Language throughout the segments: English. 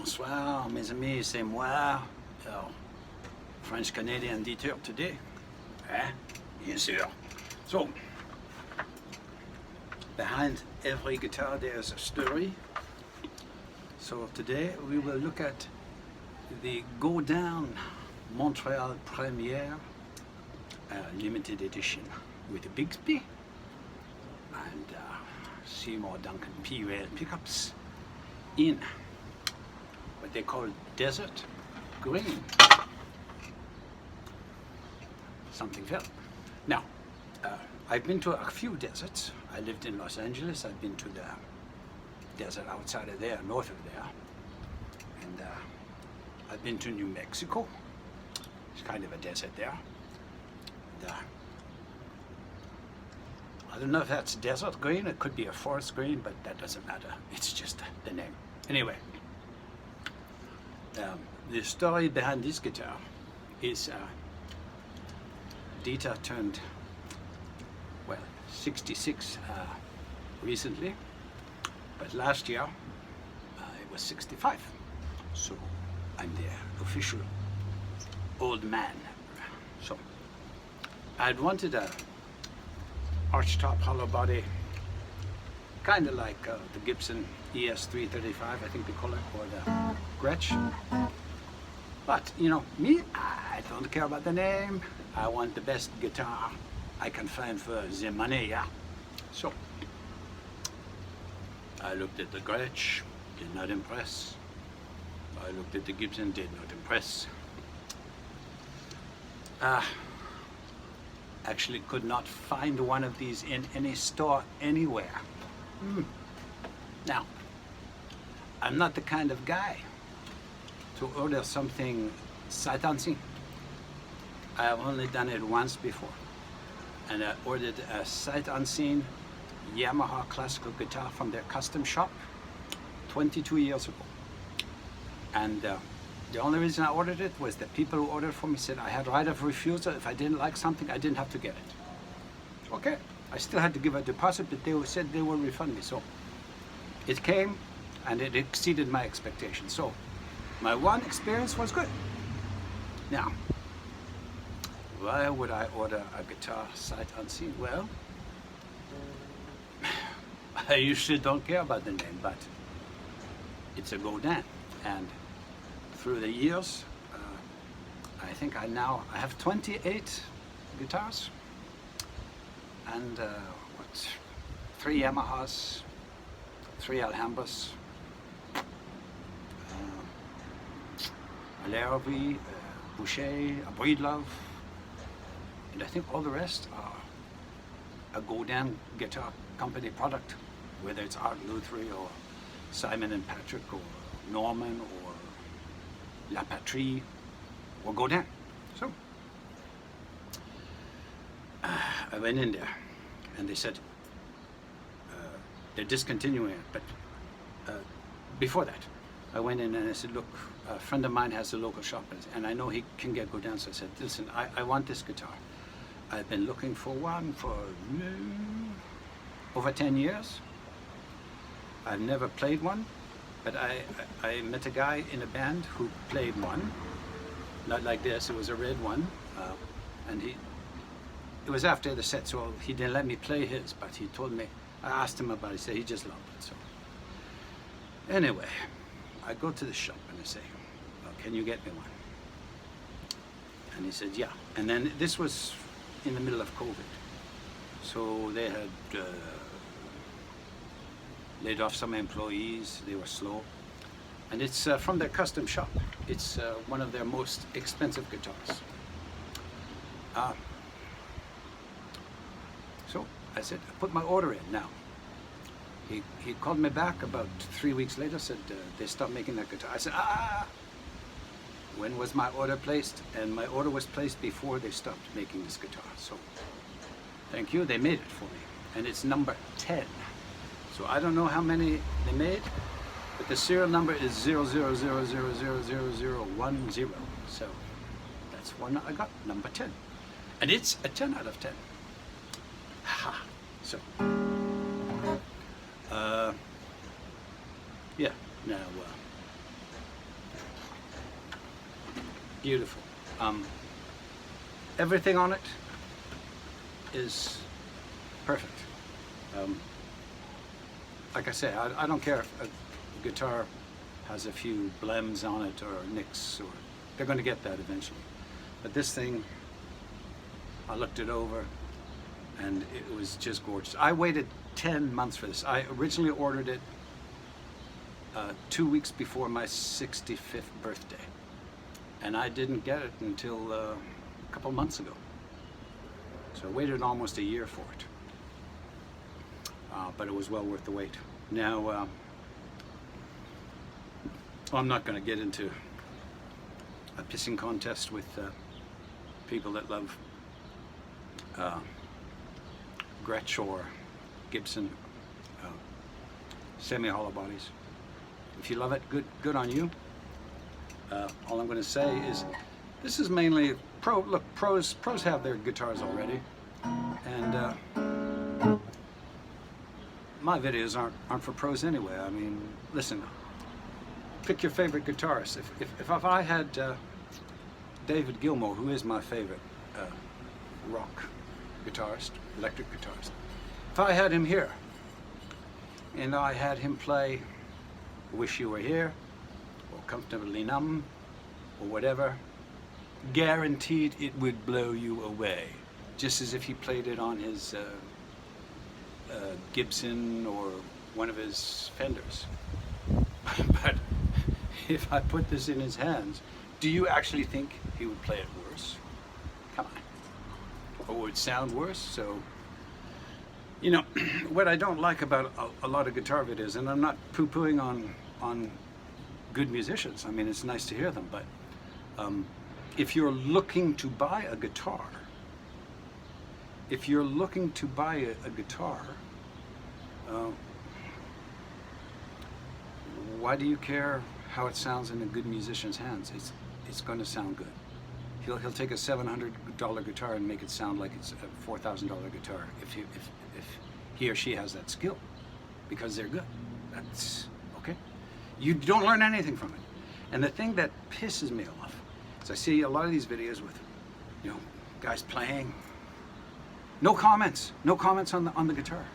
Bonsoir, mes amis, c'est moi, French Canadian Detour today. Hein? Bien sûr. So, behind every guitar there's a story. So today we will look at the Godin Montreal Premiere limited edition with the Bigsby and Seymour Duncan P-Rail pickups in what they call desert green. Something fell. Now, I've been to a few deserts. I lived in Los Angeles. I've been to the desert outside of there, north of there. And I've been to New Mexico. It's kind of a desert there. And, I don't know if that's desert green. It could be a forest green, but that doesn't matter. It's just the name. Anyway, the story behind this guitar is Dita turned, well, 66 recently, but last year it was 65. So I'm the official old man. So I'd wanted a archtop hollow body, kind of like the Gibson ES335, I think they call it, or the Gretsch. But you know, me, I don't care about the name. I want the best guitar I can find for the money, yeah. So I looked at the Gretsch, did not impress. I looked at the Gibson, did not impress. Actually could not find one of these in any store anywhere. Now, I'm not the kind of guy to order something sight unseen. I have only done it once before, and I ordered a sight unseen Yamaha classical guitar from their custom shop 22 years ago. And the only reason I ordered it was that people who ordered for me said I had right of refusal. If I didn't like something, I didn't have to get it. Okay, I still had to give a deposit, but they said they will refund me. So it came, and it exceeded my expectations. So my one experience was good. Now, why would I order a guitar sight unseen? Well, I usually don't care about the name, but it's a Godin, and through the years, I think I have 28 guitars, and 3 Yamahas, 3 Alhambras, a Larrabee, a Boucher, a Breedlove, and I think all the rest are a Godin guitar company product, whether it's Art Lutherie or Simon and Patrick or Norman or La Patrie or Godin. So I went in there and they said they're discontinuing it, but before that I went in and I said, look, a friend of mine has a local shop and I know he can get Godin. So I said, listen, I want this guitar. I've been looking for one for over 10 years. I've never played one, but I met a guy in a band who played one, not like this, it was a red one, and it was after the set, so he didn't let me play his, but he told me, I asked him about it, he said he just loved it. So anyway, I go to the shop and I say, well, can you get me one? And he said, yeah. And then this was in the middle of COVID, so they had laid off some employees, they were slow. And it's from their custom shop. It's one of their most expensive guitars. So I said, I put my order in now. He called me back about 3 weeks later, said they stopped making that guitar. I said, when was my order placed? And my order was placed before they stopped making this guitar. So thank you, they made it for me. And it's number 10. So I don't know how many they made, but the serial number is 00000010. So that's one I got, number 10. And it's a 10 out of 10. Ha! So, yeah, now beautiful. Everything on it is perfect. Like I say, I don't care if a guitar has a few blems on it or nicks, or they're going to get that eventually. But this thing, I looked it over and it was just gorgeous. I waited 10 months for this. I originally ordered it 2 weeks before my 65th birthday, and I didn't get it until a couple months ago. So I waited almost a year for it, but it was well worth the wait. Now, I'm not going to get into a pissing contest with people that love Gretsch or Gibson semi-hollow bodies. If you love it, good on you. All I'm going to say is, this is mainly look, pros have their guitars already, and my videos aren't for pros anyway. I mean, listen, pick your favorite guitarist. If I had David Gilmour, who is my favorite rock guitarist, electric guitarist, if I had him here and I had him play Wish You Were Here or Comfortably Numb or whatever, guaranteed it would blow you away, just as if he played it on his Gibson or one of his Fenders. But if I put this in his hands, do you actually think he would play it worse? Come on. Or would it sound worse? So, you know, what I don't like about a lot of guitar videos, and I'm not poo-pooing on good musicians, I mean, it's nice to hear them, but if you're looking to buy a guitar, why do you care how it sounds in a good musician's hands? It's going to sound good. He'll take a $700 guitar and make it sound like it's a $4,000 guitar if he or she has that skill, because they're good. That's okay. You don't learn anything from it. And the thing that pisses me off is I see a lot of these videos with, you know, guys playing, no comments on the guitar.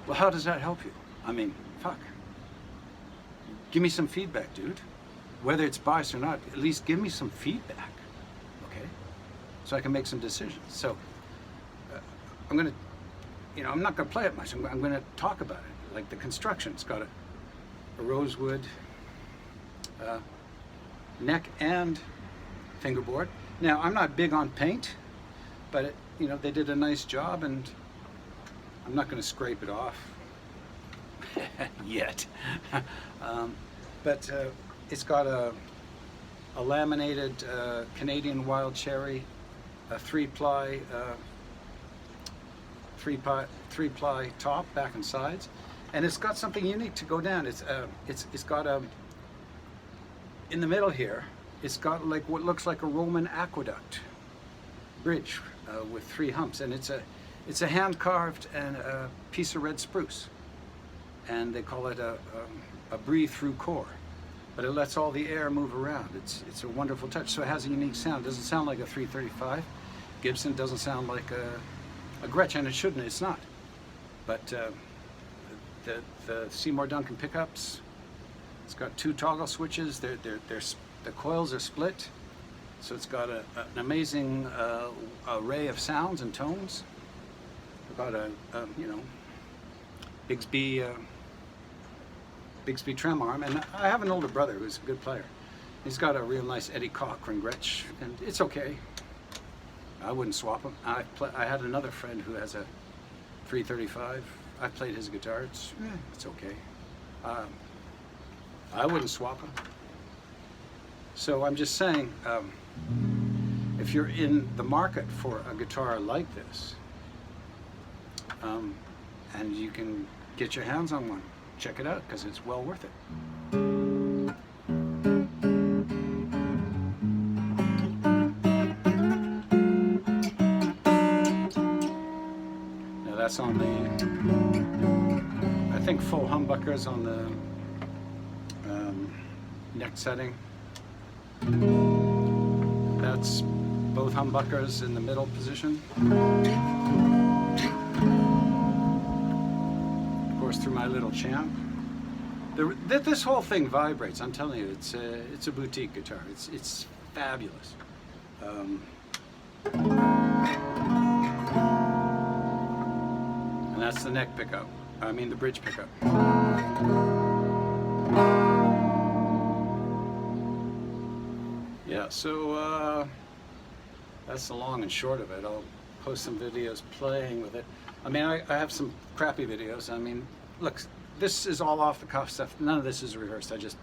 Well, how does that help you? I mean, fuck. Give me some feedback, dude. Whether it's biased or not, at least give me some feedback, okay? So I can make some decisions. So I'm gonna, you know, I'm not gonna play it much. I'm gonna talk about it. Like the construction, it's got a rosewood neck and fingerboard. Now, I'm not big on paint, but it, you know, they did a nice job, and I'm not gonna scrape it off yet. But it's got a laminated Canadian wild cherry, a three-ply top, back and sides, and it's got something unique to go down. It's got in the middle here, it's got like what looks like a Roman aqueduct bridge with 3 humps, and it's a hand carved and a piece of red spruce, and they call it a breathe-through core, but it lets all the air move around. It's a wonderful touch. So it has a unique sound. It doesn't sound like a 335 Gibson. Doesn't sound like a Gretsch, and it shouldn't. It's not. But the Seymour Duncan pickups, it's got 2 toggle switches. The coils are split, so it's got an amazing array of sounds and tones. We've got a you know, Bigsby trem arm, and I have an older brother who's a good player. He's got a real nice Eddie Cochran Gretsch, and it's okay. I wouldn't swap him. I had another friend who has a 335. I played his guitar. It's okay. I wouldn't swap him. So I'm just saying, if you're in the market for a guitar like this, and you can get your hands on one, check it out, because it's well worth it. Now that's on the, I think, full humbuckers on the neck setting. nuts, both humbuckers in the middle position. Of course, through my little champ. This whole thing vibrates. I'm telling you, it's a boutique guitar. It's fabulous. And that's the neck pickup. I mean the bridge pickup. Yeah, so that's the long and short of it. I'll post some videos playing with it. I mean, I have some crappy videos. I mean, look, this is all off the cuff stuff. None of this is rehearsed. I just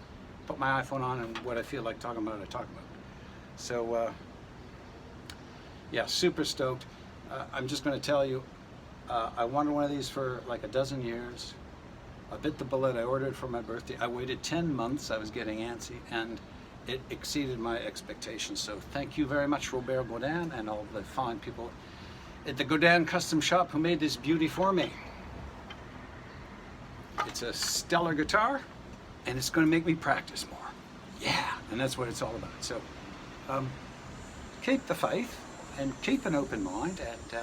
put my iPhone on and what I feel like talking about, I talk about. So, yeah, super stoked. I'm just going to tell you, I wanted one of these for like a dozen years. I bit the bullet. I ordered it for my birthday. I waited 10 months. I was getting antsy, and it exceeded my expectations. So thank you very much, Robert Godin, and all the fine people at the Godin Custom Shop who made this beauty for me. It's a stellar guitar, and it's going to make me practice more. Yeah, and that's what it's all about. So keep the faith and keep an open mind, and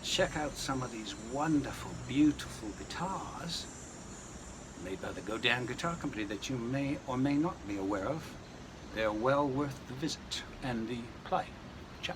check out some of these wonderful, beautiful guitars made by the Godin Guitar Company that you may or may not be aware of. They're well worth the visit and the play. Ciao.